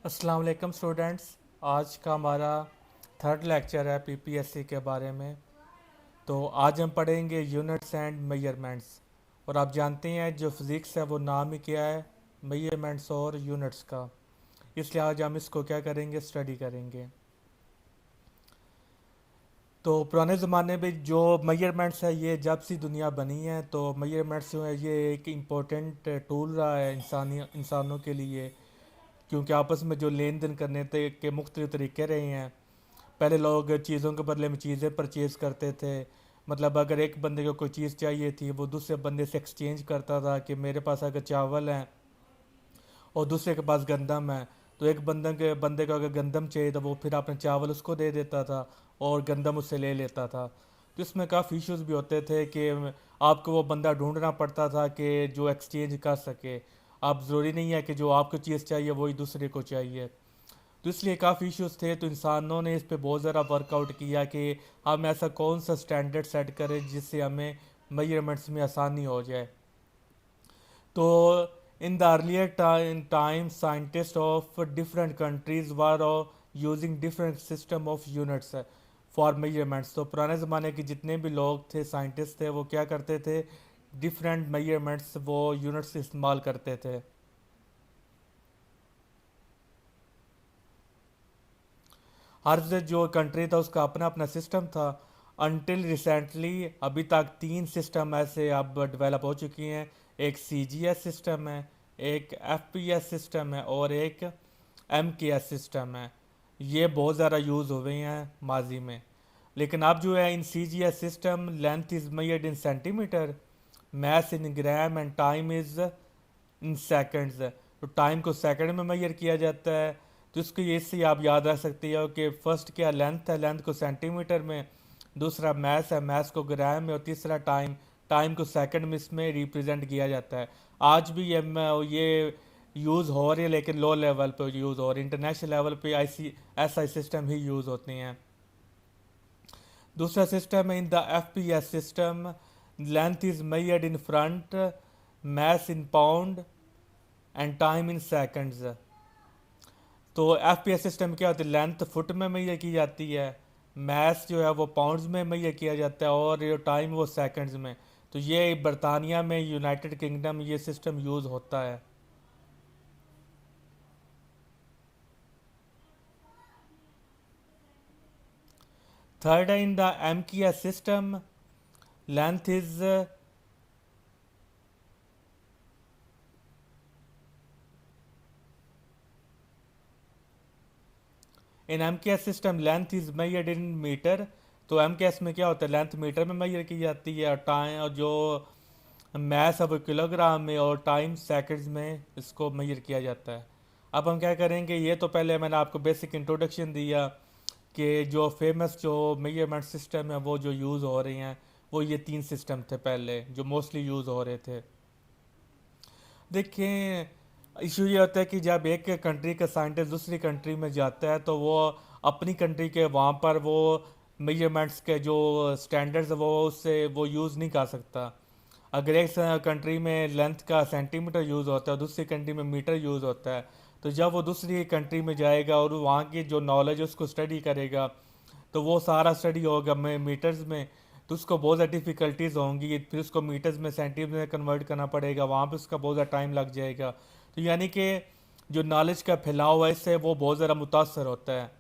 अस्सलाम वालेकुम स्टूडेंट्स। आज का हमारा थर्ड लेक्चर है पीपीएससी के बारे में। तो आज हम पढ़ेंगे यूनिट्स एंड मेजरमेंट्स। और आप जानते हैं जो फिज़िक्स है वो नाम ही क्या है, मेजरमेंट्स और यूनिट्स का। इसलिए आज हम इसको क्या करेंगे, स्टडी करेंगे। तो पुराने ज़माने में जो मेजरमेंट्स है ये जब से दुनिया बनी है तो मेजरमेंट्स जो है ये एक इम्पोर्टेंट टूल रहा है इंसानों के लिए। क्योंकि आपस में जो लेन देन करने के मुख्तलिफ तरीके रहे हैं। पहले लोग चीज़ों के बदले में चीज़ें परचेज़ करते थे। मतलब अगर एक बंदे को कोई चीज़ चाहिए थी वो दूसरे बंदे से एक्सचेंज करता था कि मेरे पास अगर चावल है और दूसरे के पास गंदम है, तो एक बंदे को अगर गंदम चाहिए तो वो फिर अपने चावल उसको दे देता था और गंदम उससे ले लेता था। तो इसमें काफ़ी इश्यूज भी होते थे कि आपको वो बंदा ढूंढना पड़ता था कि जो एक्सचेंज कर सके। आप ज़रूरी नहीं है कि जो आपको चीज़ चाहिए वही दूसरे को चाहिए। तो इसलिए काफ़ी इश्यूज थे, तो इंसानों ने इस पे बहुत ज़्यादा वर्कआउट किया कि हम ऐसा कौन सा स्टैंडर्ड सेट करें जिससे हमें मेजरमेंट्स में आसानी हो जाए। तो in the earlier time scientist of different countries were using different system of units for measurements. तो पुराने ज़माने के जितने भी लोग थे, साइंटिस्ट थे, वो क्या करते थे, डिफरेंट मेजरमेंट्स वो यूनिट्स इस्तेमाल करते थे। हर जो कंट्री था उसका अपना अपना सिस्टम था। अनटिल रिसेंटली अभी तक तीन सिस्टम ऐसे अब डेवलप हो चुकी हैं। एक सीजीएस सिस्टम है, एक एफपीएस सिस्टम है और एक एमकेएस सिस्टम है। ये बहुत ज़्यादा यूज़ हो गई हैं माजी में। लेकिन अब जो है in CGS system length is measured in centimetre, math in gram and time is in seconds. तो टाइम को सेकंड में मेजर किया जाता है। तो इसको ये से आप याद रख सकते हो कि फर्स्ट क्या लेंथ है, लेंथ को सेंटीमीटर में, दूसरा मैथ है, मैथ को ग्राम में, और तीसरा टाइम, टाइम को सेकंड में इसमें रिप्रेजेंट किया जाता है। आज भी ये यूज़ हो रही है लेकिन लो लेवल पे यूज़ हो रही है। इंटरनेशनल लेवल पे ऐसा सिस्टम ही यूज़ होते हैं। दूसरा सिस्टम है in the FPS system, length is measured in front, math in pound and time in seconds. तो एफपीएस सिस्टम क्या होती है, लेंथ फुट में मेजर की जाती है, मैथ जो है वो पाउंड्स में मेजर किया जाता है, और जो टाइम वो सेकंड्स में। तो ये बरतानिया में, यूनाइटेड किंगडम, ये सिस्टम यूज़ होता है। थर्ड है in the MKS system, length is in MKS system length is measured in metre. तो एमकेएस में क्या होता है, लेंथ मीटर में मेजर की जाती है, और टाइम और जो मैथ अब किलोग्राम में, और टाइम सेकंड्स में इसको मेजर किया जाता है। अब हम क्या करेंगे, ये तो पहले मैंने आपको बेसिक इंट्रोडक्शन दिया कि जो फेमस जो मेजरमेंट सिस्टम है वो जो यूज़ हो रही हैं, वो ये तीन सिस्टम थे पहले जो मोस्टली यूज़ हो रहे थे। देखिए, इशू ये होता है कि जब एक कंट्री का साइंटिस्ट दूसरी कंट्री में जाता है तो वो अपनी कंट्री के वहाँ पर वो मेजरमेंट्स के जो स्टैंडर्ड्स वो उससे वो यूज़ नहीं कर सकता। अगर एक कंट्री में लेंथ का सेंटीमीटर यूज़ होता है, दूसरी कंट्री में मीटर यूज़ होता है, तो जब वो दूसरी कंट्री में जाएगा और वहाँ की जो नॉलेज उसको स्टडी करेगा, तो वो सारा स्टडी होगा मीटर्स में। तो उसको बहुत ज़्यादा डिफ़िकल्टीज होंगी, फिर उसको मीटर्स में सेंटीमीटर में कन्वर्ट करना पड़ेगा, वहाँ पे उसका बहुत ज़्यादा टाइम लग जाएगा। तो यानी कि जो नॉलेज का फैलाव है इससे वो बहुत ज़्यादा मुतासर होता है।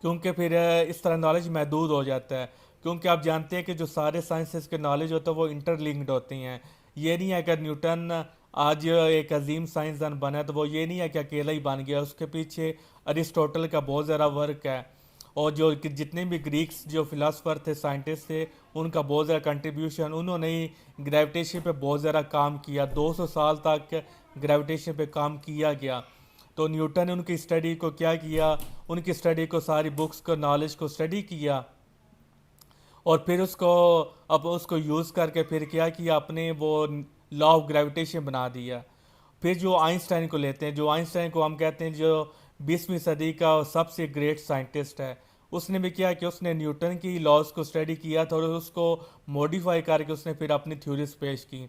क्योंकि फिर इस तरह नॉलेज महदूद हो जाता है। क्योंकि आप जानते हैं कि जो सारे साइंसेस के नॉलेज होते हैं वो इंटरलिंक्ड होती हैं। ये नहीं है कि न्यूटन आज एक अजीम साइंसदान बना है तो वो ये नहीं है कि अकेला ही बन गया, उसके पीछे अरिस्टोटल का बहुत ज़्यादा वर्क है। और जो जितने भी ग्रीक्स जो फिलासफर थे, साइंटिस्ट थे, उनका बहुत ज़्यादा कंट्रीब्यूशन, उन्होंने ही ग्रेविटेशन पे बहुत ज़्यादा काम किया। 200 साल तक ग्रेविटेशन पे काम किया गया। तो न्यूटन ने उनकी स्टडी को क्या किया, उनकी स्टडी को, सारी बुक्स को, नॉलेज को स्टडी किया, और फिर उसको अब उसको यूज़ करके फिर क्या किया, अपने वो लॉ ऑफ ग्रेविटेशन बना दिया। फिर जो आइंस्टाइन को लेते हैं, जो आइंस्टाइन को हम कहते हैं जो 20वीं सदी का सबसे ग्रेट साइंटिस्ट है, उसने भी किया कि उसने न्यूटन की लॉज को स्टडी किया था और उसको मॉडिफाई करके उसने फिर अपनी थ्योरीज पेश की।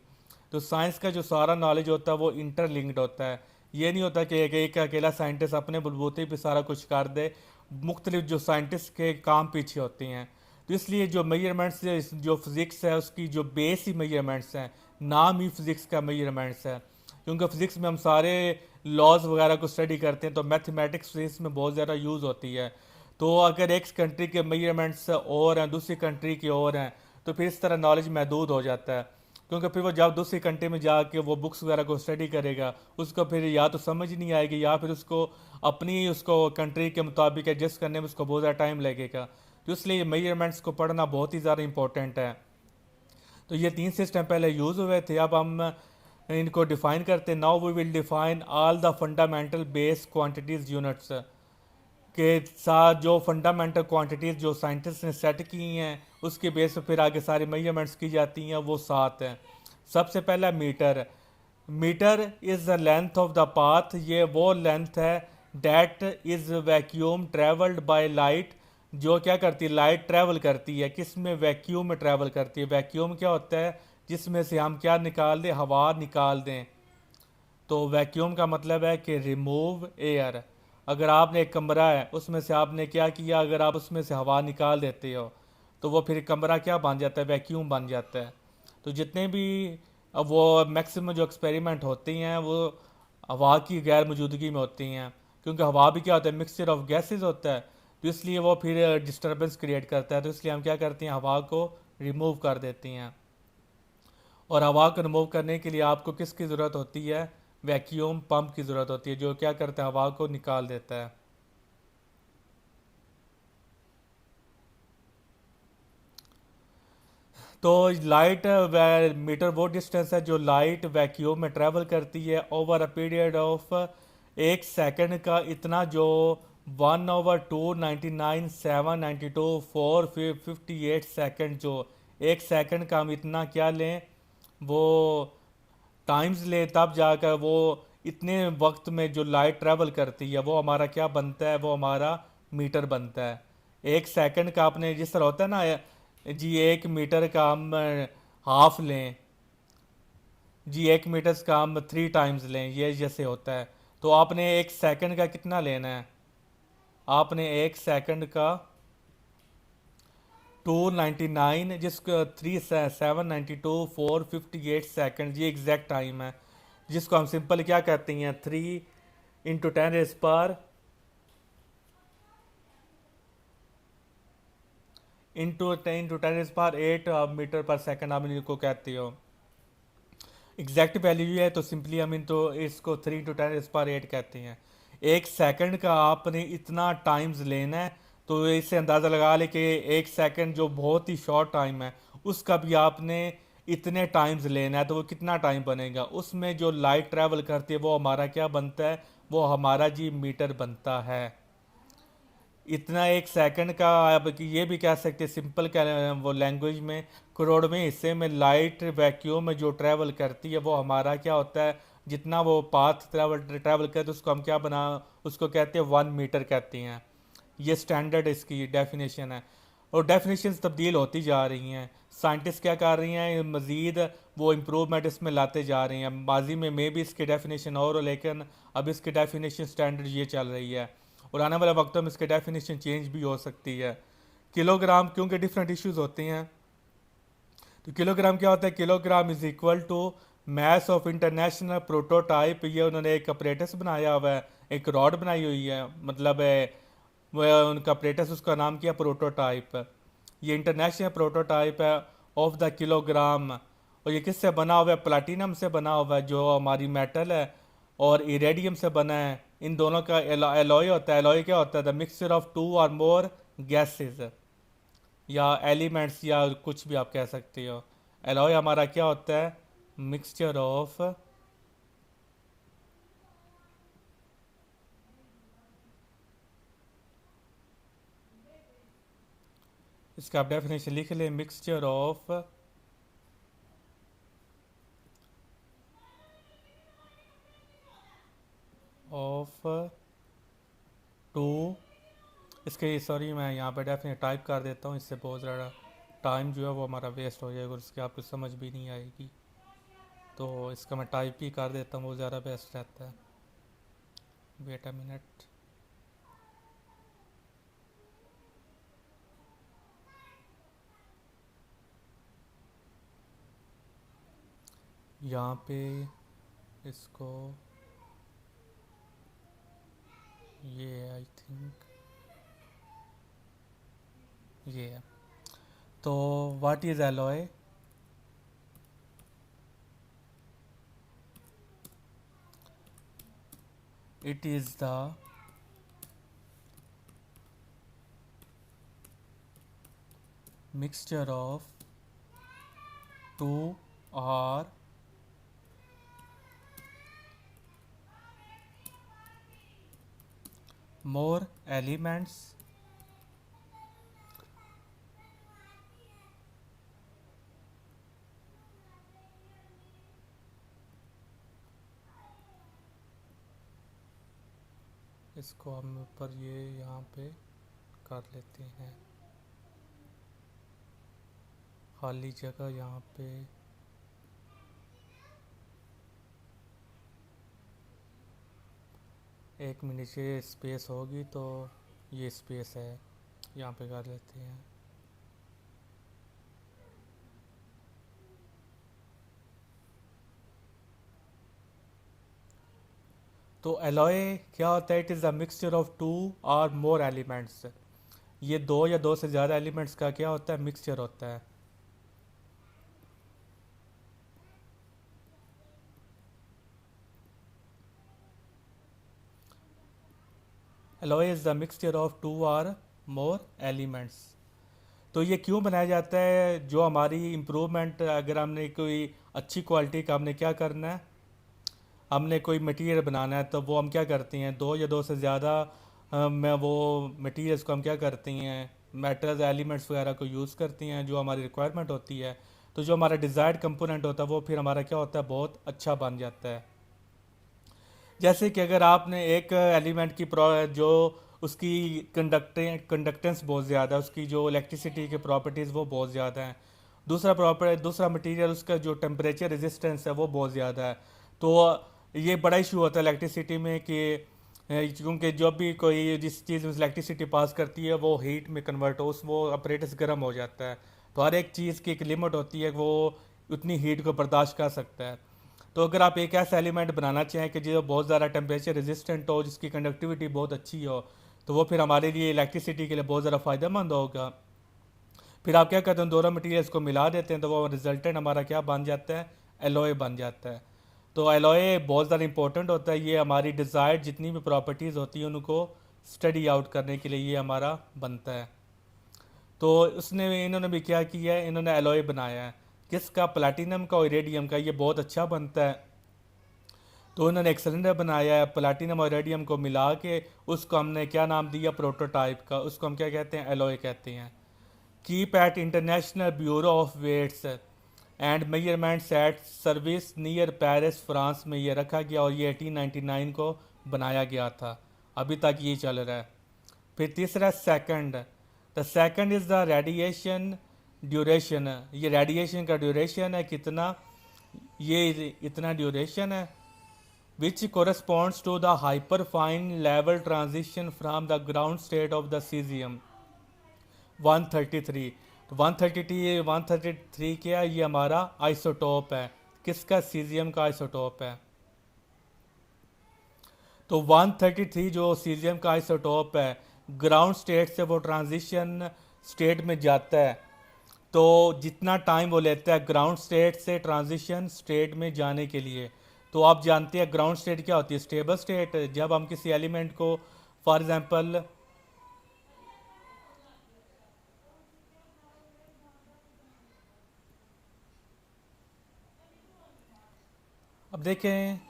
तो साइंस का जो सारा नॉलेज होता है वो इंटरलिंक्ड होता है। ये नहीं होता कि एक अकेला साइंटिस्ट अपने बलबूते पे सारा कुछ कर दे। मुख्तलिफ जो साइंटिस्ट के काम पीछे होती हैं। तो इसलिए जो मेजरमेंट्स, जो फिज़िक्स है उसकी जो बेस ही मेजरमेंट्स हैं, नाम ही फिज़िक्स का मेजरमेंट्स है। क्योंकि फिज़िक्स में हम सारे लॉज वगैरह को स्टडी करते हैं, तो मैथमेटिक्स फिज़िक्स में बहुत ज़्यादा यूज़ होती है। तो अगर एक कंट्री के मेजरमेंट्स और हैं, दूसरी कंट्री की और हैं, तो फिर इस तरह नॉलेज महदूद हो जाता है। क्योंकि फिर वो जब दूसरी कंट्री में जाके वो बुक्स वगैरह को स्टडी करेगा, उसको फिर या तो समझ नहीं आएगी, या फिर उसको अपनी उसको कंट्री के मुताबिक एडजस्ट करने में उसको बहुत ज़्यादा टाइम लगेगा। तो इसलिए मेजरमेंट्स को पढ़ना बहुत ही ज़्यादा इंपॉर्टेंट है। तो ये तीन सिस्टम पहले यूज़ हुए थे, अब हम इनको डिफाइन करते हैं। Now we will define all the fundamental base quantities units के साथ। जो फंडामेंटल क्वांटिटीज जो साइंटिस्ट ने सेट की हैं, उसके बेस पर फिर आगे सारी मेजरमेंट्स की जाती हैं, वो सात हैं। सबसे पहला metre. Metre is the length of the path, ये वो लेंथ है that is vacuum travelled by light. जो क्या करती है, लाइट ट्रैवल करती है किस में, वैक्यूम में ट्रैवल करती है। वैक्यूम क्या होता है, जिसमें से हम क्या निकाल दें, हवा निकाल दें। तो वैक्यूम का मतलब है कि रिमूव एयर। अगर आपने एक कमरा है, उसमें से आपने क्या किया, अगर आप उसमें से हवा निकाल देते हो, तो वो फिर कमरा क्या बन जाता है, वैक्यूम बन जाता है। तो जितने भी अब वो मैक्सिमम जो एक्सपेरिमेंट होती हैं, वो हवा की गैर मौजूदगी में होती हैं। क्योंकि हवा भी क्या होता है, मिक्सचर ऑफ गैसेस होता है। तो इसलिए वो फिर डिस्टर्बेंस क्रिएट करता है। तो इसलिए हम क्या करते हैं, हवा को रिमूव कर देती हैं। और हवा को रिमूव करने के लिए आपको किसकी ज़रूरत होती है, वैक्यूम पंप की ज़रूरत होती है, जो क्या करता है, हवा को निकाल देता है। तो लाइट मीटर वो डिस्टेंस है जो लाइट वैक्यूम में ट्रेवल करती है ओवर अ पीरियड ऑफ एक सेकंड का, इतना जो 1/299,792,458 जो एक सेकंड का हम इतना क्या लें, वो टाइम्स ले, तब जाकर वो इतने वक्त में जो लाइट ट्रैवल करती है, वो हमारा क्या बनता है, वो हमारा मीटर बनता है। एक सेकंड का आपने जिस तरह होता है ना जी, एक मीटर का हम हाफ लें जी, एक मीटर का हम 3 टाइम्स लें, ये जैसे होता है। तो आपने एक सेकंड का कितना लेना है, आपने एक सेकंड का 299, जिसको 3,792,458 ये एग्जैक्ट टाइम है। जिसको हम सिंपल क्या कहते हैं, 3 × 10⁸ मीटर पर सेकंड आप इनको कहते हो। एग्जैक्ट वैल्यू है, तो सिंपली हम इन तो इसको 3 × 10⁸ कहते हैं। एक सेकंड का आपने इतना टाइम्स लेना है। तो इससे अंदाज़ा लगा ले कि एक सेकंड जो बहुत ही शॉर्ट टाइम है, उसका भी आपने इतने टाइम्स लेना है। तो वो कितना टाइम बनेगा, उसमें जो लाइट ट्रैवल करती है, वो हमारा क्या बनता है, वो हमारा जी मीटर बनता है। इतना एक सेकंड का आप ये भी कह सकते हैं सिंपल वो लैंग्वेज में, करोड़वें हिस्से में लाइट वैक्यूम में जो ट्रैवल करती है, वो हमारा क्या होता है, जितना वो पाथ ट्रैवल ट्रैवल करते उसको हम क्या बना, उसको कहते हैं 1 मीटर कहते हैं। ये स्टैंडर्ड इसकी डेफिनेशन है। और डेफिनेशंस तब्दील होती जा रही हैं। साइंटिस्ट क्या कर रही हैं, मज़ीद वो इम्प्रूवमेंट इसमें लाते जा रही हैं। माजी में मे भी इसकी डेफिनेशन और हो, लेकिन अब इसकी डेफिनेशन स्टैंडर्ड ये चल रही है। और आने वाले वक्तों में इसकी डेफिनेशन चेंज भी हो सकती है। किलोग्राम, क्योंकि डिफरेंट इश्यूज होते हैं। तो किलोग्राम क्या होता है, kilogram is equal to mass of international prototype. ये उन्होंने एक अपरेटस बनाया हुआ है, एक रॉड बनाई हुई है, मतलब वो उनका अपरेटस, उसका नाम किया प्रोटोटाइप। ये इंटरनेशनल प्रोटोटाइप है ऑफ द किलोग्राम। और ये किससे बना हुआ है, प्लाटिनम से बना हुआ है, जो हमारी मेटल है, और इरेडियम से बना है। इन दोनों का एलॉय होता है। एलॉय क्या होता है, the mixture of two or more gases या एलिमेंट्स, या कुछ भी आप कह सकते हो। एलॉय हमारा क्या होता है, मिक्सचर ऑफ, इसका आप डेफिनेशन लिख लें, मिक्सचर ऑफ टू, इसके सॉरी मैं यहाँ पे डेफिनेट टाइप कर देता हूँ, इससे बहुत ज़्यादा टाइम जो है वो हमारा वेस्ट हो जाएगा और इसकी आपको समझ भी नहीं आएगी। तो इसका मैं टाइप ही कर देता हूँ, वो ज़्यादा बेस्ट रहता है। Wait a minute. यहाँ पे इसको, ये आई थिंक ये है। तो what is alloy? It is the mixture of two or more elements इसको हम ऊपर ये यहाँ पे कर लेते हैं, खाली जगह यहाँ पे। एक मिनट से स्पेस होगी तो ये स्पेस है, यहाँ पे कर लेते हैं। तो एलॉय क्या होता है? It is a mixture of two or more elements. ये दो या दो से ज़्यादा एलिमेंट्स का क्या होता है? मिक्सचर होता है। Alloy is the mixture of two or more elements. तो ये क्यों बनाया जाता है? जो हमारी इम्प्रूवमेंट, अगर हमने कोई अच्छी क्वालिटी का हमने क्या करना है, हमने कोई मटेरियल बनाना है, तो वो हम क्या करते हैं, दो या दो से ज़्यादा में वो मटेरियल्स को हम क्या करते हैं, मेटल्स एलिमेंट्स वगैरह को यूज़ करती हैं जो हमारी रिक्वायरमेंट होती है। तो जो हमारा डिज़ायर्ड कंपोनेंट होता है वो फिर हमारा क्या होता है, बहुत अच्छा बन जाता है। जैसे कि अगर आपने एक एलिमेंट की जो उसकी कंडक्टेंस बहुत ज़्यादा है, उसकी जो इलेक्ट्रिसिटी के प्रॉपर्टीज़ वो बहुत ज़्यादा हैं। दूसरा मटेरियल उसका जो टेम्परेचर रेजिस्टेंस है वो बहुत ज़्यादा है। तो ये बड़ा इशू होता है इलेक्ट्रिसिटी में कि क्योंकि जब भी कोई जिस चीज़ में इलेक्ट्रिसिटी पास करती है वो हीट में कन्वर्ट हो, उस वो अपरेटस गर्म हो जाता है। तो हर एक चीज़ की एक लिमिट होती है, वो उतनी हीट को बर्दाश्त कर सकता है। तो अगर आप एक ऐसा एलिमेंट बनाना चाहें कि जो बहुत ज़्यादा टेम्परेचर रेजिस्टेंट हो, जिसकी कंडक्टिविटी बहुत अच्छी हो, तो वो फिर हमारे लिए इलेक्ट्रिसिटी के लिए बहुत ज़्यादा फ़ायदेमंद होगा। फिर आप क्या करते हैं, दोनों मटेरियल्स को मिला देते हैं तो वो रिजल्टेंट हमारा क्या बन जाता है, एलॉय बन जाता है। तो एलॉय बहुत ज़्यादा इंपॉर्टेंट होता है। ये हमारी डिज़ायर्ड जितनी भी प्रॉपर्टीज़ होती हैं उनको स्टडी आउट करने के लिए ये हमारा बनता है। तो उसने इन्होंने भी क्या किया है, इन्होंने एलॉय बनाया है। किसका? प्लैटिनम का और इरेडियम का। ये बहुत अच्छा बनता है। तो उन्होंने एक सिलेंडर बनाया है प्लैटिनम और रेडियम को मिला के, उसको हमने क्या नाम दिया, प्रोटोटाइप का। उसको हम क्या कहते हैं, एलॉय कहते हैं। Keep at International Bureau of Weights and Measures at Sevres near Paris France में ये रखा गया, और ये 1899 को बनाया गया था। अभी तक ये चल रहा है। फिर तीसरा second, the second is the radiation duration. ये रेडिएशन का ड्यूरेशन है कितना, ये इतना ड्यूरेशन है, which corresponds to the hyperfine level transition from the ground state of the cesium 133। तो 133 क्या है? ये हमारा आइसोटोप है। किसका? सीजियम का आइसोटोप है। तो 133 जो सीजियम का आइसोटोप है, ग्राउंड स्टेट से वो ट्रांजिशन स्टेट में जाता है। तो जितना टाइम वो लेता है ग्राउंड स्टेट से ट्रांजिशन स्टेट में जाने के लिए, तो आप जानते हैं ग्राउंड स्टेट क्या होती है, स्टेबल स्टेट। जब हम किसी एलिमेंट को फॉर एग्जांपल, अब देखें,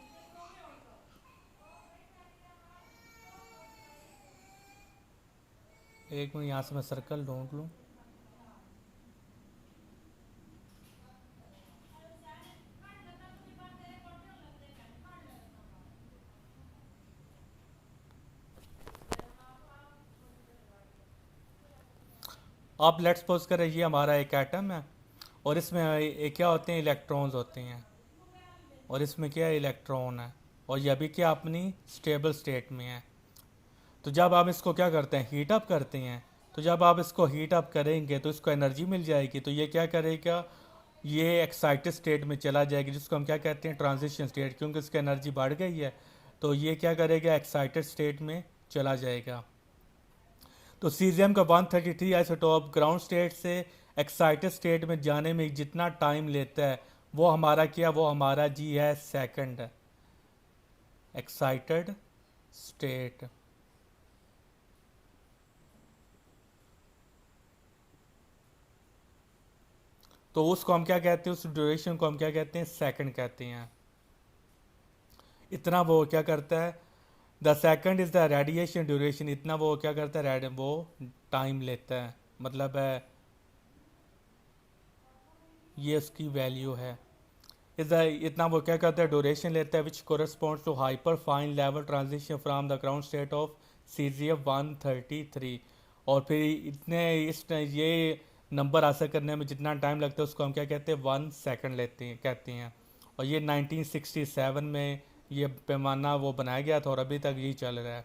एक मिनट यहाँ से मैं सर्कल ढूंढ लूँ। आप लेट्स सपोज करें ये हमारा एक एटम है, और इसमें क्या होते हैं, इलेक्ट्रॉन्स होते हैं, और इसमें क्या है, इलेक्ट्रॉन है। और ये अभी क्या अपनी स्टेबल स्टेट में है। तो जब आप इसको क्या करते हैं, हीट अप करते हैं, तो जब आप इसको हीट अप करेंगे तो इसको एनर्जी मिल जाएगी, तो ये क्या करेगा, ये एक्साइटेड स्टेट में चला जाएगी, जिसको हम क्या कहते हैं, ट्रांजिशन स्टेट, क्योंकि इसकी एनर्जी बढ़ गई है। तो ये क्या करेगा, एक्साइटेड स्टेट में चला जाएगा। तो सीजियम का 133 आइसोटोप ग्राउंड स्टेट से एक्साइटेड स्टेट में जाने में जितना टाइम लेता है वो हमारा क्या, वो हमारा जी है सेकंड, एक्साइटेड स्टेट। तो उसको हम क्या कहते हैं, उस ड्यूरेशन को हम क्या कहते हैं, सेकंड कहते हैं। इतना वो क्या करता है, the second is the radiation duration, इतना वो क्या करता है, वो टाइम लेता है, मतलब है ये उसकी वैल्यू है। इस इतना वो क्या करता है, ड्यूरेशन लेता है, which corresponds to hyperfine level transition from the ground state of CGF 133। और फिर इतने इस ये नंबर हासिल करने में जितना टाइम लगता है उसको हम क्या कहते हैं, 1 सेकंड लेते हैं, कहते हैं। और ये 1967 में ये पैमाना वो बनाया गया था और अभी तक यही चल रहा है।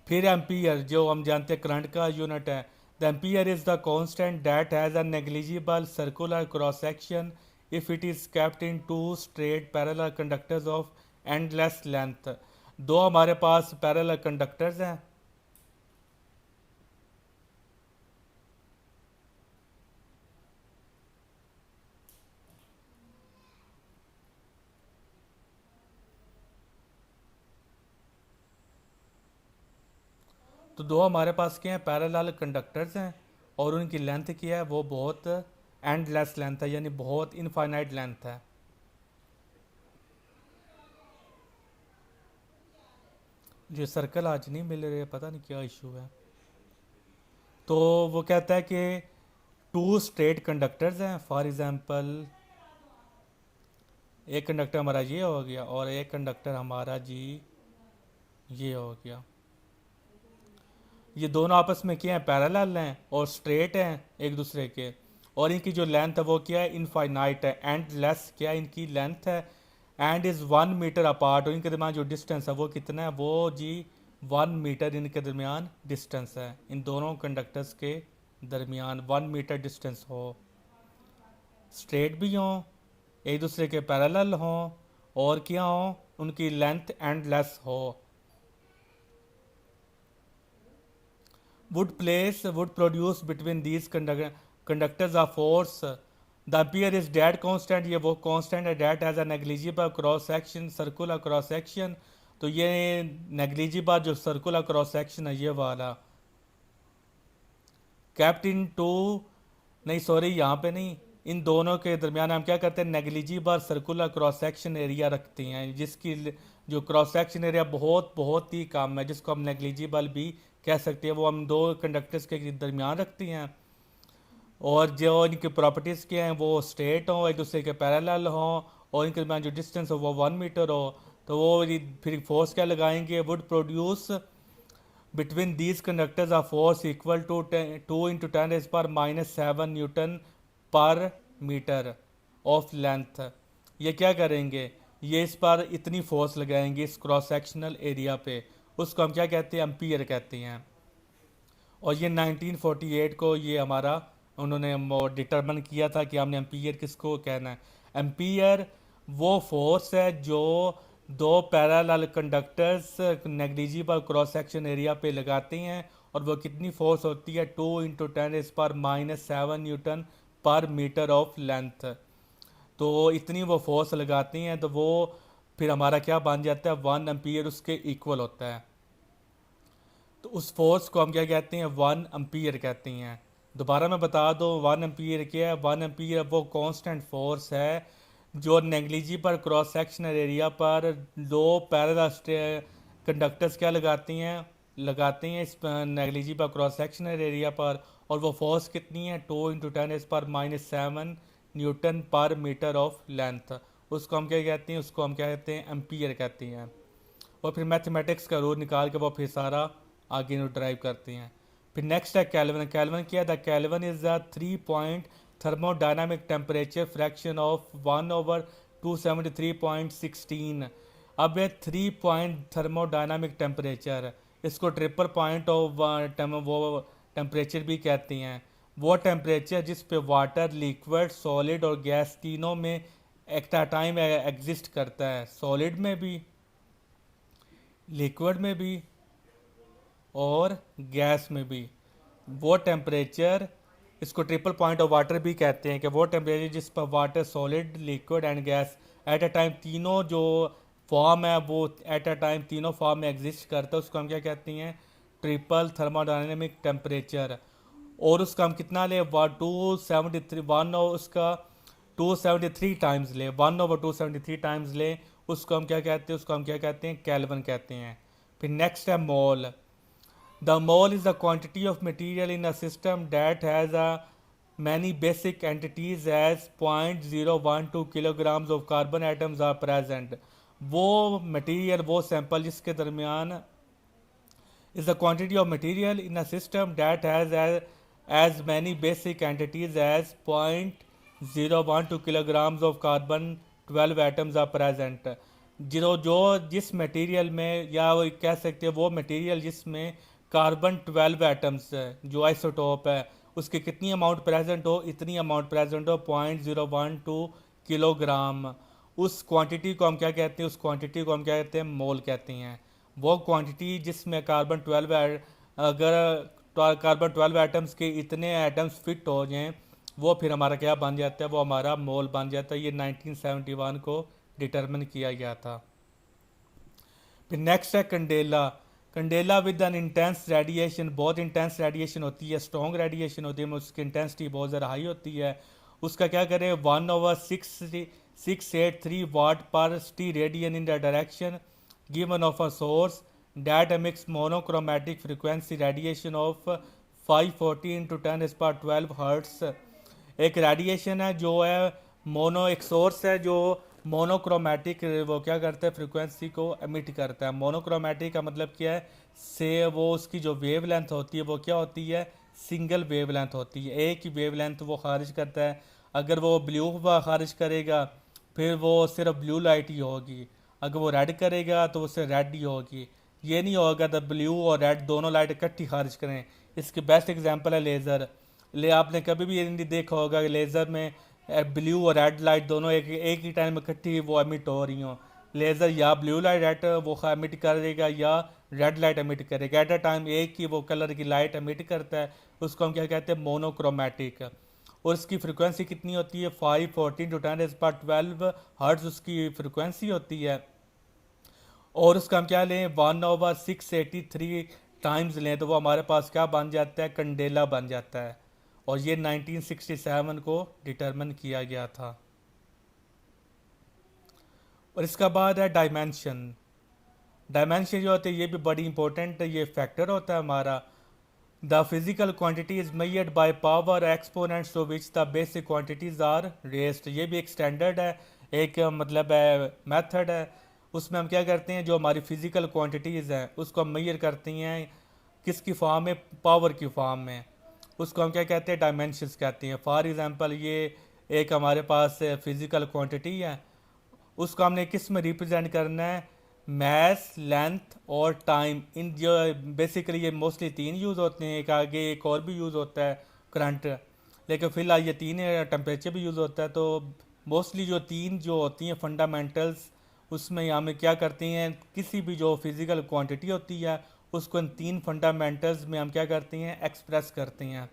फिर एम्पियर, जो हम जानते हैं करंट का यूनिट है, the ampere is the constant that has a negligible circular cross section if it is kept in two straight parallel conductors of endless length. दो हमारे पास पैरेलल कंडक्टर्स हैं, तो दो हमारे पास क्या है, पैरेलल कंडक्टर्स हैं, और उनकी लेंथ क्या है, वो बहुत एंडलेस लेंथ है, यानी बहुत इनफाइनाइट लेंथ है। ये सर्कल आज नहीं मिल रहे, पता नहीं क्या इशू है। तो वो कहता है कि टू स्ट्रेट कंडक्टर्स हैं, फॉर एग्जांपल एक कंडक्टर हमारा ये हो गया और एक कंडक्टर हमारा जी ये हो गया। ये दोनों आपस में क्या है, पैरेलल हैं और स्ट्रेट हैं एक दूसरे के, और इनकी जो लेंथ है वो क्या है, इनफाइनाइट है, एंड लेस क्या है, इनकी लेंथ है, एंड इज़ 1 मीटर अपार्ट, और इनके दरमियान जो डिस्टेंस है वो कितना है, वो जी 1 मीटर इनके दरमियान डिस्टेंस है, इन दोनों कंडक्टर्स के दरमियान 1 मीटर डिस्टेंस हो, स्ट्रेट भी हों, एक दूसरे के पैरेलल हों, और क्या हों, उनकी लेंथ एंड लेस हो। would produce between these conductors of force, the ampere is that constant, ये वो constant है, that has a negligible cross section, circular cross section। तो ये negligible जो circular cross section है ये वाला, kept in two, नहीं सॉरी यहाँ पे नहीं, इन दोनों के दरमियान हम क्या करते हैं, negligible circular cross section area रखते हैं, जिसकी जो क्रॉस सेक्शन एरिया बहुत बहुत ही कम है, जिसको हम नेग्लिजिबल भी कह सकते हैं, वो हम दो कंडक्टर्स के दरमियान रखते हैं। और जो इनकी प्रॉपर्टीज़ क्या हैं, वो स्ट्रेट हों, एक दूसरे के पैरेलल हों, और इनके दरमियान जो डिस्टेंस हो वो 1 मीटर हो। तो वो फिर फोर्स क्या लगाएंगे, would produce between these conductors of force equal to 2 × 10⁻⁷ newton पर मीटर ऑफ लेंथ। ये क्या करेंगे, ये इस पर इतनी फोर्स लगाएंगे इस क्रॉस सेक्शनल एरिया पे, उसको हम क्या कहते हैं, एम्पियर कहते हैं। और ये 1948 को ये हमारा उन्होंने डिटरमन किया था कि हमने एम्पियर किसको कहना है। एम्पियर वो फोर्स है जो दो parallel conductors negligible cross section area पे लगाते हैं, और वो कितनी फोर्स होती है, 2 × 10⁻⁷ न्यूटन पर मीटर ऑफ लेंथ। तो इतनी वो फोर्स लगाती हैं, तो वो फिर हमारा क्या बन जाता है, 1 एम्पियर उसके इक्वल होता है। तो उस फोर्स को हम क्या कहते हैं, 1 एम्पियर कहते हैं। दोबारा मैं बता दूं 1 एम्पियर क्या है, 1 एम्पियर वो कांस्टेंट फोर्स है जो नेग्लिजिबल क्रॉस सेक्शनल एरिया पर दो पैरेलल कंडक्टर्स क्या लगाते हैं इस नेग्लिजिबल क्रॉस सेक्शनल एरिया पर, और वो फोर्स कितनी है, 2 × 10⁻⁷ न्यूटन पर मीटर ऑफ लेंथ। उसको हम क्या कहते हैं, उसको हम क्या कहते हैं, एम्पियर कहते हैं। और फिर मैथमेटिक्स का रूल निकाल के वो फिर सारा आगे ड्राइव करते हैं। फिर नेक्स्ट है कैल्विन। कैल्विन क्या है, the kelvin is the 3 point thermodynamic temperature fraction of 1/20 273.16। अब है 3 पॉइंट थर्मोडायनामिक टेम्परेचर, इसको ट्रिपल पॉइंट ऑफ वो टेम्परेचर भी कहती हैं। वो टेम्परेचर जिस पे वाटर, लिक्विड, सॉलिड और गैस तीनों में एट अ टाइम एग्जिस्ट करता है, सॉलिड में भी, लिक्विड में भी और गैस में भी। वो टेम्परेचर, इसको ट्रिपल पॉइंट ऑफ वाटर भी कहते हैं, कि वो टेम्परेचर जिस पर water, solid, liquid and gas at a time तीनों जो फॉर्म है वो एट अ टाइम तीनों फॉर्म में एग्जिस्ट करता है, उसको हम क्या कहते हैं? Triple thermodynamic temperature. और उसका हम कितना ले? 273, वन उसका 273 टाइम्स ले, 1/273 टाइम्स ले, उसको हम क्या कहते हैं? उसको हम क्या कहते हैं? केल्विन कहते हैं। फिर नेक्स्ट है मोल। The mole is the quantity of material in a system that has a many basic entities as 0.012 kilograms of carbon atoms are present। वो मटेरियल, वो सैंपल जिसके दरमियान is the quantity of material in a system that has as many basic entities as 0.012 kilograms of carbon 12 atoms are present। जो जिस material में, या वो कह सकते हैं वो मटेरियल जिसमें कार्बन 12 एटम्स है, जो आइसोटोप है, उसके कितनी अमाउंट प्रेजेंट हो, इतनी अमाउंट प्रेजेंट हो, 0.012 किलोग्राम। उस क्वांटिटी को हम क्या कहते हैं? उस क्वांटिटी को हम क्या कहते हैं? मोल कहते हैं। वो क्वांटिटी जिसमें कार्बन 12, अगर कार्बन 12 एटम्स के इतने एटम्स फिट हो जाएं, वो फिर हमारा क्या बन जाता है? वो हमारा मोल बन जाता है। ये 1971 को डिटरमिन किया गया था। फिर नेक्स्ट है Kandela. Kandela with N intense radiation, बहुत इंटेंस रेडिएशन होती है, स्ट्रॉन्ग रेडिएशन होती है, उसकी इंटेंसिटी बहुत ज़्यादा हाई होती है। उसका क्या करें? 1/683 वाट पर steradian in the direction given of a source that emits monochromatic frequency radiation of 540 × 10⁻12 hertz. एक रेडिएशन है जो है मोनो, एक सोर्स है जो मोनोक्रोमेटिक, वो क्या करता है? फ्रिक्वेंसी को एमिट करता है। मोनोक्रोमेटिक का मतलब क्या है? से वो उसकी जो वेव लेंथ होती है वो क्या होती है? सिंगल वेव लेंथ होती है, एक ही वेव लेंथ वो खारिज करता है। अगर वो ब्लू खारिज करेगा फिर वो सिर्फ ब्लू लाइट ही होगी, अगर वो रेड करेगा तो वो सिर्फ रेड ही होगी। ये नहीं होगा तो ब्लू और रेड दोनों लाइट इकट्ठी खारिज करें। इसकी बेस्ट एग्जांपल है लेज़र। आपने कभी भी ये नहीं देखा होगा कि लेज़र में ब्लू और रेड लाइट दोनों एक ही टाइम में इकट्ठी वो एमिट हो रही हो। लेज़र या ब्लू लाइट वो एमिट करेगा या रेड लाइट एमिट करेगा, एट अ टाइम एक ही वो कलर की लाइट एमिट करता है। उसको हम क्या कहते हैं? मोनोक्रोमेटिक। और इसकी फ्रिक्वेंसी कितनी होती है? 514 × 10⁻12 हर्ट्ज उसकी फ्रिक्वेंसी होती है। और उसका हम क्या लें? 1/683 टाइम्स लें तो वो हमारे पास क्या बन जाता है? कंडेला बन जाता है। और ये 1967 को डिटरमिन किया गया था। और इसका बाद है डायमेंशन। डायमेंशन जो होते हैं ये भी बड़ी इंपॉर्टेंट ये फैक्टर होता है हमारा। The physical quantity is measured by power exponents to which the basic quantities are raised. ये भी एक स्टैंडर्ड है, एक मतलब है मेथड है। उसमें हम क्या करते हैं? जो हमारी फिजिकल क्वांटिटीज़ हैं उसको हम मेजर करते हैं किसकी फॉर्म में? पावर की फॉर्म में। उसको हम क्या कहते हैं? डायमेंशंस कहते हैं। फॉर एग्जांपल ये एक हमारे पास फिजिकल क्वांटिटी है, उसको हमने किस में रिप्रेजेंट करना है? मैस, लेंथ और टाइम। इन जो बेसिकली ये मोस्टली तीन यूज़ होते हैं, एक आगे एक और भी यूज़ होता है करंट, लेकिन फिलहाल ये तीन टेम्परेचर भी यूज़ होता है। तो मोस्टली जो तीन जो होती हैं फंडामेंटल्स, उसमें हमें क्या करते हैं? किसी भी जो फिज़िकल क्वांटिटी होती है उसको इन तीन फंडामेंटल्स में हम क्या करते हैं? एक्सप्रेस करते हैं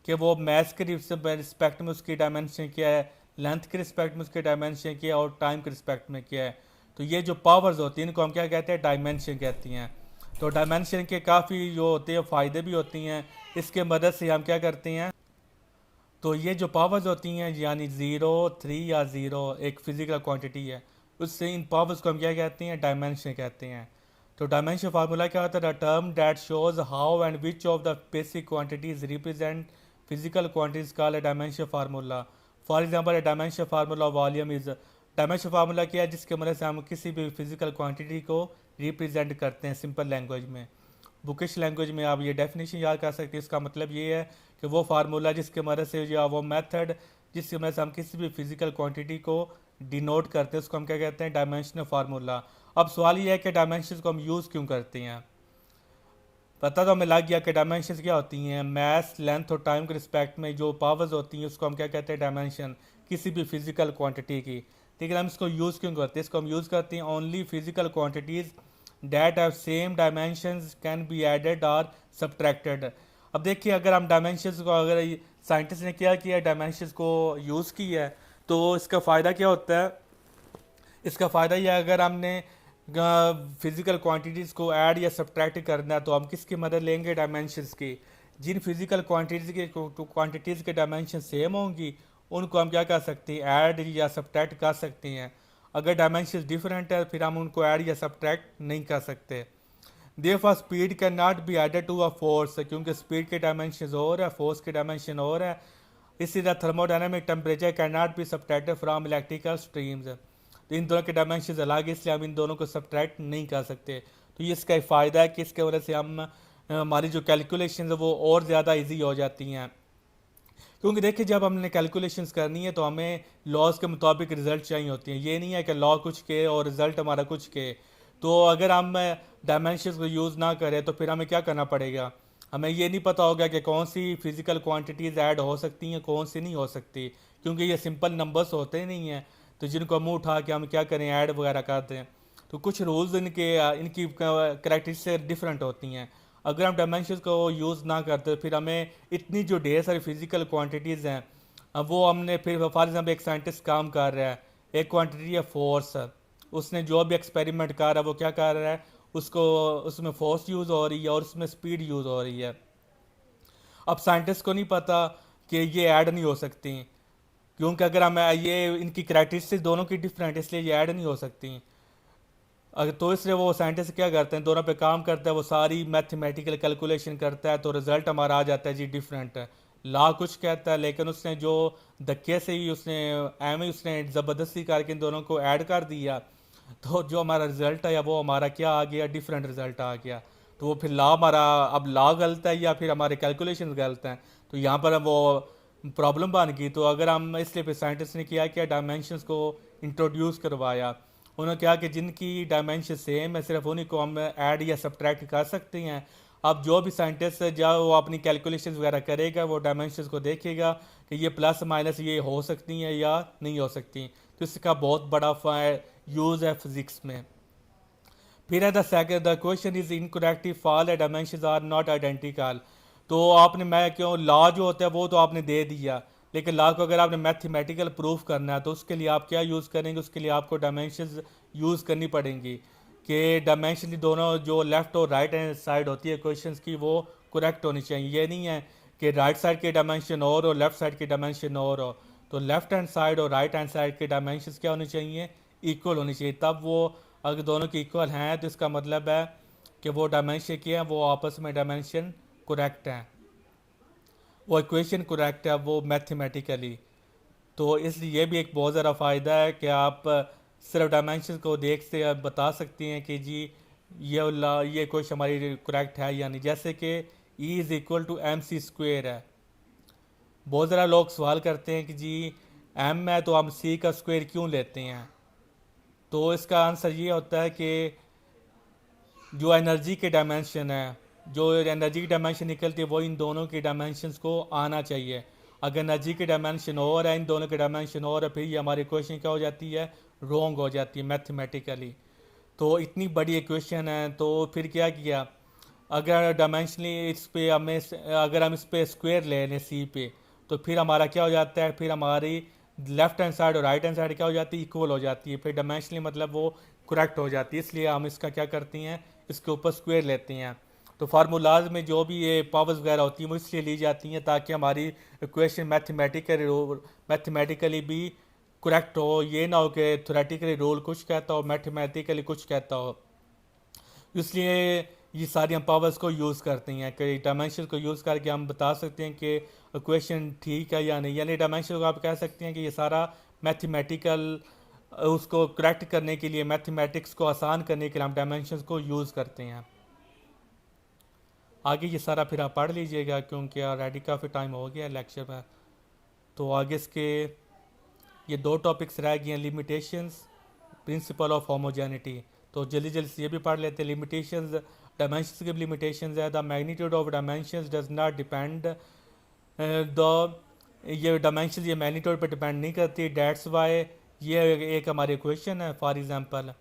कि वो मैथ के रिस्पेक्ट में उसकी डायमेंशन क्या है, लेंथ के रिस्पेक्ट में उसके डायमेंशन क्या है और टाइम के रिस्पेक्ट में क्या है। तो ये जो पावर्स होती हैं इनको हम क्या कहते हैं? डायमेंशन कहती हैं। तो डायमेंशन के काफ़ी जो होते हैं फ़ायदे भी होती हैं, इसके मदद से हम क्या करते हैं? तो ये जो पावर्स होती हैं यानी 0, 3 या 0 एक फिजिकल क्वांटिटी है, उससे इन पावर्स को हम क्या कहते हैं? डायमेंशन कहते हैं। तो डायमेंशन फार्मूला क्या होता है? The term that shows how and which of the basic quantities represent physical quantities called dimension formula. For example dimension formula volume is. Dimension formula क्या है? जिसके मदद से हम किसी भी फिजिकल क्वांटिटी को रिप्रेजेंट करते हैं सिंपल लैंग्वेज में। बुकिश लैंग्वेज में आप ये डेफिनेशन याद कर सकते हैं। इसका मतलब ये है कि वो फार्मूला जिसके मदद से या वो मेथड जिसकी मदद से हम किसी भी फिजिकल क्वांटिटी को डिनोट करते हैं उसको हम क्या कहते हैं, डायमेंशनल फार्मूला। अब सवाल ये है कि डायमेंशन को हम यूज़ क्यों करते हैं। पता तो हमें लग गया कि डायमेंशंस क्या होती हैं, मैथ लेंथ और टाइम के रिस्पेक्ट में जो पावर्स होती हैं उसको हम क्या कहते हैं, डायमेंशन, किसी भी फिजिकल क्वांटिटी की। लेकिन हम इसको यूज़ क्यों करते हैं, इसको हम यूज़ करते हैं only physical quantities that have same dimensions can be added और सब्ट्रैक्टेड। अब देखिए अगर हम डायमेंशंस को, अगर साइंटिस्ट ने क्या किया, डायमेंशंस को यूज़ किया है, तो इसका फ़ायदा क्या होता है। इसका फ़ायदा यह है, अगर हमने फिजिकल क्वांटिटीज़ को ऐड या सब्ट्रैक्ट करना है तो हम किसकी मदद लेंगे, डायमेंशंस की। जिन फिजिकल क्वांटिटीज़ के डायमेंशन सेम होंगी उनको हम क्या कर सकते हैं, ऐड या सब्ट्रैक्ट कर सकते हैं। अगर डायमेंशन डिफरेंट है फिर हम उनको ऐड या सब्ट्रैक्ट नहीं कर सकते। Therefore speed can not be added to a force, क्योंकि स्पीड के डायमेंशन और है, फोर्स के डायमेंशन और है। इसी तरह thermodynamic temperature can not be subtracted from electrical streams. तो इन दोनों के डायमेंशन अलग है, इसलिए हम इन दोनों को सब्ट्रैक्ट नहीं कर सकते। तो ये इसका एक फ़ायदा है कि इसके वजह से हम हमारी जो कैलकुलेशन है वो और ज़्यादा ईजी हो जाती हैं। क्योंकि देखिए जब हमने कैलकुलेशंस करनी है तो हमें लॉज के मुताबिक रिजल्ट चाहिए होती हैं। ये नहीं है कि लॉ कुछ के और रिजल्ट हमारा कुछ के। तो अगर हम डायमेंशंस को यूज़ ना करें तो फिर हमें क्या करना पड़ेगा, हमें ये नहीं पता होगा कि कौन सी फिजिकल क्वांटिटीज़ ऐड हो सकती हैं, कौन सी नहीं हो सकती, क्योंकि ये सिंपल नंबर्स होते ही नहीं हैं। तो जिनको मुँह उठा के हम क्या करें, ऐड वगैरह करते हैं। तो कुछ रूल्स इनके इनकी करेक्टरिस्टिक डिफरेंट होती हैं। अगर हम डायमेंशंस को यूज़ ना करते फिर हमें इतनी जो ढेर सारी फिजिकल क्वांटिटीज़ हैं, अब वो हमने फिर फॉर एग्जाम्पल एक साइंटिस्ट काम कर रहा है, एक क्वांटिटी है फोर्स, उसने जो भी एक्सपेरिमेंट कर रहा है वो क्या कर रहा है, उसको उसमें फोर्स यूज़ हो रही है और उसमें स्पीड यूज़ हो रही है। अब साइंटिस्ट को नहीं पता कि ये ऐड नहीं हो सकती, क्योंकि अगर हम ये इनकी करेक्टरिस्टिक्स दोनों की डिफरेंट, इसलिए ये ऐड नहीं हो सकती। अगर तो इसलिए वो साइंटिस्ट क्या करते हैं, दोनों पे काम करता है, वो सारी मैथमेटिकल कैलकुलेशन करता है तो रिजल्ट हमारा आ जाता है जी डिफरेंट है। ला कुछ कहता है लेकिन उसने जो धक्के से ही उसने एम ही उसने ज़बरदस्ती करके इन दोनों को ऐड कर दिया, तो जो हमारा रिजल्ट है वो हमारा क्या आ गया, डिफरेंट रिजल्ट आ गया। तो वो फिर ला हमारा, अब ला गलत है या फिर हमारे कैलकुलेशन गलत हैं, तो यहाँ पर वो प्रॉब्लम बन गई। तो अगर हम इसलिए फिर साइंटिस्ट ने किया डायमेंशंस को इंट्रोड्यूस करवाया। उन्होंने कहा कि जिनकी डायमेंशन सेम है सिर्फ उन्हीं को हम ऐड या सब्ट्रैक्ट कर सकते हैं। अब जो भी साइंटिस्ट है जब वो अपनी कैलकुलेशन वगैरह करेगा वो डायमेंशंस को देखेगा कि ये प्लस माइनस ये हो सकती हैं या नहीं हो सकती। तो इसका बहुत बड़ा यूज़ है फिजिक्स में। फिर है the second, the question is incorrect if all the dimensions are not identical. तो आपने, मैं क्यों, लॉ जो होता है वो तो आपने दे दिया, लेकिन लॉ को अगर आपने मैथमेटिकल प्रूफ करना है तो उसके लिए आप क्या यूज़ करेंगे, उसके लिए आपको डायमेंशंस यूज़ करनी पड़ेंगी कि डायमेंशन दोनों जो लेफ़्ट और राइट हैंड साइड होती है क्वेश्चंस की वो करेक्ट होनी चाहिए। ये नहीं है कि राइट साइड के डायमेंशन और लेफ़्ट साइड के डायमेंशन और हो। तो लेफ़्ट हैंड साइड और राइट हैंड साइड के डायमेंशंस क्या होने चाहिए, इक्वल होनी चाहिए। तब वो अगर दोनों की इक्वल हैं तो इसका मतलब है कि वो डायमेंशन क्या है, वो आपस में डायमेंशन करेक्ट हैं, वो इक्वेशन करेक्ट है वो मैथमेटिकली। तो इसलिए ये भी एक बहुत ज़्यादा फ़ायदा है कि आप सिर्फ डायमेंशन को देख से आप बता सकते हैं कि जी ये क्वेश्चन हमारी करेक्ट है या नहीं। जैसे कि E is equal to M C square है। बहुत ज़्यादा लोग सवाल करते हैं कि जी एम है तो हम सी का स्क्वेयर क्यों लेते हैं। तो इसका आंसर ये होता है कि जो एनर्जी के डायमेंशन है, जो एनर्जी की डायमेंशन निकलती है वो इन दोनों की डायमेंशंस को आना चाहिए। अगर एनर्जी की डायमेंशन और है, इन दोनों की डायमेंशन और है, फिर ये हमारी इक्वेशन क्या हो जाती है, रॉन्ग हो जाती है मैथमेटिकली। तो इतनी बड़ी इक्वेशन है तो फिर क्या किया, अगर डायमेंशनली इस पे हमें, अगर हम इस पे स्क्वायर ले लें सी पे, तो फिर हमारा क्या हो जाता है, फिर हमारी लेफ्ट हैंड साइड और राइट हैंड साइड क्या हो जाती है, इक्वल हो जाती है। फिर डायमेंशनली मतलब वो करेक्ट हो जाती है, इसलिए हम इसका क्या करती हैं, इसके ऊपर स्क्वायर लेते हैं। तो फार्मूलाज में जो भी ये पावर्स वगैरह होती हैं वो इसलिए ली जाती हैं ताकि हमारी इक्वेशन मैथमेटिकली भी करेक्ट हो। ये ना हो कि थोरेटिकली रूल कुछ कहता हो, मैथमेटिकली कुछ कहता हो। इसलिए ये सारी हम पावर्स को यूज़ करते हैं कि डायमेंशन को यूज़ करके हम बता सकते हैं कि इक्वेशन ठीक है या नहीं। यानी डायमेंशन को आप कह सकते हैं कि ये सारा मैथमेटिकल, उसको करेक्ट करने के लिए, मैथमेटिक्स को आसान करने के लिए हम डायमेंशन को यूज़ करते हैं। आगे ये सारा फिर आप पढ़ लीजिएगा क्योंकि ऑलरेडी काफ़ी टाइम हो गया लेक्चर में। तो आगे इसके ये दो टॉपिक्स रह गए हैं, लिमिटेशंस, प्रिंसिपल ऑफ होमोजेनिटी। तो जल्दी जल्दी से ये भी पढ़ लेते हैं। लिमिटेशंस, डायमेंशंस की लिमिटेशंस है, the magnitude of dimensions does not depend, the ये डायमेंशन ये मैग्नीट्यूड पे डिपेंड नहीं करती, डेट्स वाई। ये एक हमारी इक्वेशन है, फॉर एग्जांपल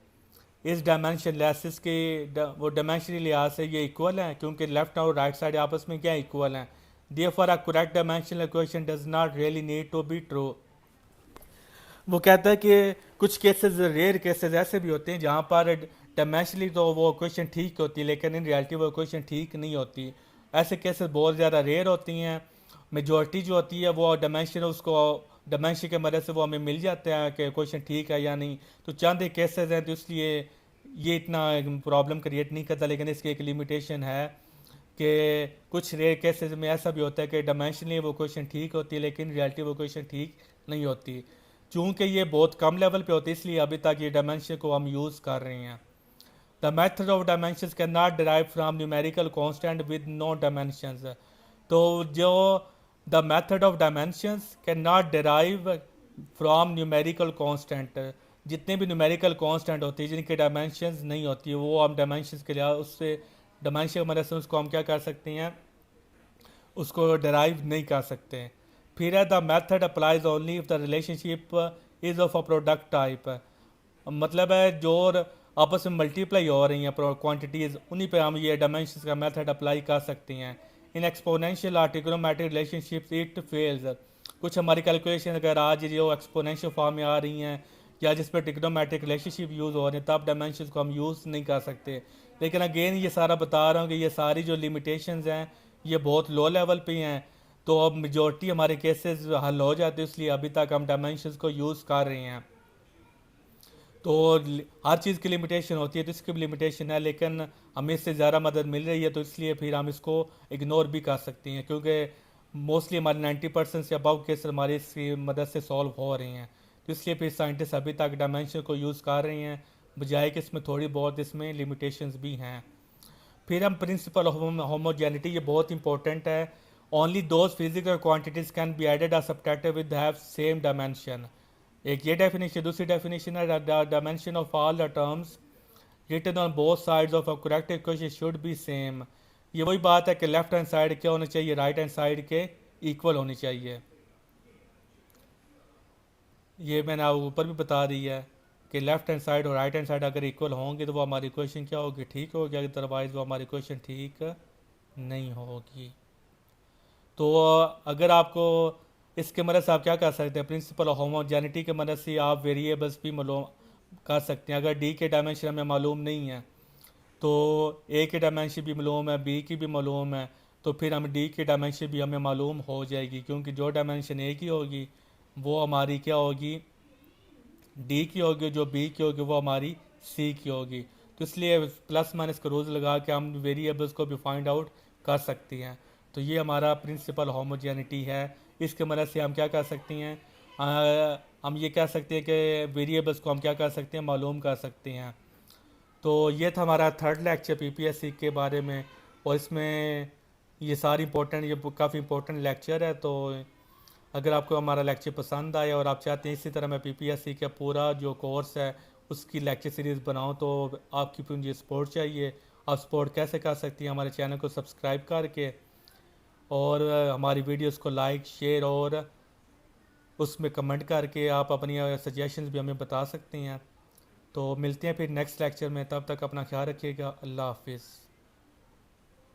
इस डायमेंशन लेस, इसके वो डायमेंशनली लिहाज से ये इक्वल है, क्योंकि लेफ्ट और राइट साइड आपस में क्या इक्वल हैं। Therefore a correct dimensional equation does not really need to be true. वो कहता है कि कुछ केसेस, रेयर केसेस ऐसे भी होते हैं जहाँ पर डायमेंशनली तो वो इक्वेशन ठीक होती है, लेकिन इन रियलिटी वो इक्वेशन ठीक नहीं होती। ऐसे केसेस बहुत ज़्यादा रेयर होती हैं। मेजॉरिटी जो होती है वो डायमेंशन, उसको डायमेंशन के मदद से वो हमें मिल जाता है कि क्वेश्चन ठीक है या नहीं। तो चंद एक केसेस हैं, तो इसलिए ये इतना प्रॉब्लम क्रिएट नहीं करता, लेकिन इसकी एक लिमिटेशन है कि कुछ रेयर केसेस में ऐसा भी होता है कि डायमेंशनली वो क्वेश्चन ठीक होती है, लेकिन रियलिटी वो क्वेश्चन ठीक नहीं होती। चूँकि ये बहुत कम लेवल पे होती है, इसलिए अभी तक ये डायमेंशन को हम यूज़ कर रहे हैं। The method of dimensions can not derive from numerical constant with no dimensions. तो जो the method of dimensions can not derive from numerical constant, जितने भी न्यूमेरिकल कांस्टेंट होती है जिनके डायमेंशंस नहीं होती है, वो हम डायमेंशंस के लिए उससे डायमेंशन की मदद से उसको हम क्या कर सकते हैं, उसको डिराइव नहीं कर सकते। फिर है the method applies only if the relationship is of a product type. मतलब है जो आपस में मल्टीप्लाई हो रही हैं क्वांटिटीज़, उन्हीं पे हम ये डायमेंशंस का मेथड अप्लाई कर सकते हैं। इन एक्सपोनेंशियल और ट्रिग्नोमेट्रिक रिलेशनशिप्स इट फेल्स। कुछ हमारी कैलकुलेशन अगर आज जो एक्सपोनेंशियल फॉर्म में आ रही हैं या जिस पर ट्रिग्नोमेट्रिक रिलेशनशिप यूज़ हो रहे हैं, तब डायमेंशंस को हम यूज़ नहीं कर सकते। लेकिन अगेन ये सारा बता रहा हूँ कि ये सारी जो लिमिटेशंस हैं ये बहुत लो लेवल पे हैं, तो अब मेजॉरिटी हमारे केसेस हल हो जाते हैं, इसलिए अभी तक हम डायमेंशंस को यूज़ कर रहे हैं। तो हर चीज़ की लिमिटेशन होती है, तो इसकी भी लिमिटेशन है, लेकिन हमें इससे ज़्यादा मदद मिल रही है, तो इसलिए फिर हम इसको इग्नोर भी कर सकते हैं, क्योंकि मोस्टली हमारे 90% से अबव केस हमारी इसकी मदद से सॉल्व हो रहे हैं। तो इसलिए फिर साइंटिस्ट अभी तक डायमेंशन को यूज़ कर रहे हैं, बजाय कि इसमें थोड़ी बहुत इसमें लिमिटेशंस भी हैं। फिर हम प्रिंसिपल ऑफ होमोजेनिटी, ये बहुत इंपॉर्टेंट है। Only those physical quantities can be added और subtracted with have same dimension. एक ये डेफिनेशन, दूसरी डेफिनेशन है dimension of all the terms written on both sides of a correct equation should be same. ये वही बात है कि लेफ्ट हैंड साइड क्या होनी चाहिए, राइट हैंड साइड के इक्वल होनी चाहिए। ये मैंने आपको ऊपर भी बता दी है कि लेफ्ट हैंड साइड और राइट हैंड साइड अगर इक्वल होंगे तो वो हमारी इक्वेशन क्या होगी, ठीक होगी, अदरवाइज वो हमारी इक्वेशन ठीक नहीं होगी। तो अगर आपको इसके मदद से आप क्या कर सकते हैं, प्रिंसिपल ऑफ होमोजेनिटी के मदद से आप वेरिएबल्स भी मालूम कर सकते हैं। अगर डी के डायमेंशन हमें मालूम नहीं है तो ए के डायमेंशन भी मालूम है, बी की भी मालूम है, तो फिर हम डी की डायमेंशन भी हमें मालूम हो जाएगी, क्योंकि जो डायमेंशन ए की होगी वो हमारी क्या होगी, डी की होगी, जो बी की होगी वो हमारी सी की होगी। तो इसलिए प्लस माइनस का रूल लगा के हम वेरिएबल्स को भी फाइंड आउट कर सकते हैं। तो ये हमारा प्रिंसिपल होमोजेनिटी है। इसके मदद से हम क्या कर सकते हैं, हम ये कह सकते हैं कि वेरिएबल्स को हम क्या कर सकते हैं, मालूम कर सकते हैं। तो ये था हमारा थर्ड लेक्चर पीपीएससी के बारे में, और इसमें ये सारी इंपॉर्टेंट, ये काफ़ी इंपॉर्टेंट लेक्चर है। तो अगर आपको हमारा लेक्चर पसंद आए और आप चाहते हैं इसी तरह मैं पीपीएससी का पूरा जो कोर्स है उसकी लेक्चर सीरीज़ बनाऊं, तो आपकी भी मुझे सपोर्ट चाहिए। आप सपोर्ट कैसे कर सकती हैं, हमारे चैनल को सब्सक्राइब करके, और हमारी वीडियोस को लाइक शेयर और उसमें कमेंट करके आप अपनी सजेशंस भी हमें बता सकते हैं। तो मिलते हैं फिर नेक्स्ट लेक्चर में, तब तक अपना ख्याल रखिएगा। अल्लाह हाफिज़।